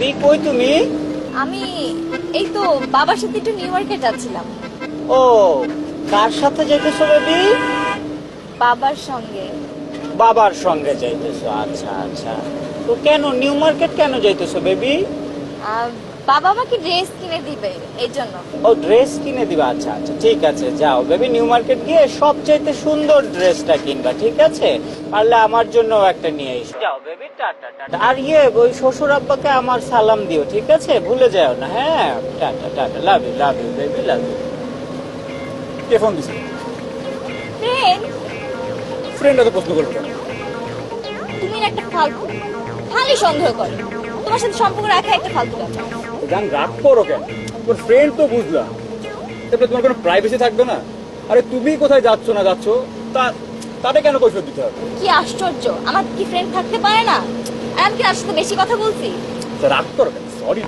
Baby কই তুমি? আমি এই তো বাবার সাথে একটু নিউ মার্কেট যাচ্ছিলাম। ও, কার সাথে যাইতেছো বেবি? বাবার সঙ্গে। বাবার সঙ্গে যাইতেছো, আচ্ছা আচ্ছা। তো কেন নিউ মার্কেট কেন যাইতেছো বেবি? বাবা আমাকে ড্রেস কিনে দিবে এই জন্য। ও, ড্রেস কিনে দিবা, আচ্ছা আচ্ছা ঠিক আছে, যাও বেবি নিউ মার্কেট গিয়ে সবচাইতে সুন্দর ড্রেসটা কিনবা, ঠিক আছে? পারলে আমার জন্য একটা নিয়ে এসো। যাও বেবি, টাটা টাটা। আর ওই শ্বশুর আব্বাকে আমার সালাম দিও, ঠিক আছে? ভুলে যাও না, হ্যাঁ? Tata tata, love you baby, love you. কে ফোন দিছে? ফ্রেন্ড, ফ্রেন্ডরা তো প্রশ্ন করবো কেন? তুমি না একটা ফালতু, খালি সন্দেহ করে। তোমার সাথে সম্পর্ক রাখা একটা ফালতু ব্যাপার। গান রাগ করো কেন? তোর ফ্রেন্ড তো বুঝলাম, তারপরে তোমার কোনো প্রাইভেসি থাকবে না? আরে তুমি কোথায় যাচ্ছ না যাচ্ছ তা তাতে কেন কৈফিয়ত দিতে হবে? কি আশ্চর্য, আমার কি ফ্রেন্ড থাকতে পারে না? আর আমি কি তার সাথে বেশি কথা বলছি? রাগ করো কেন? সরি।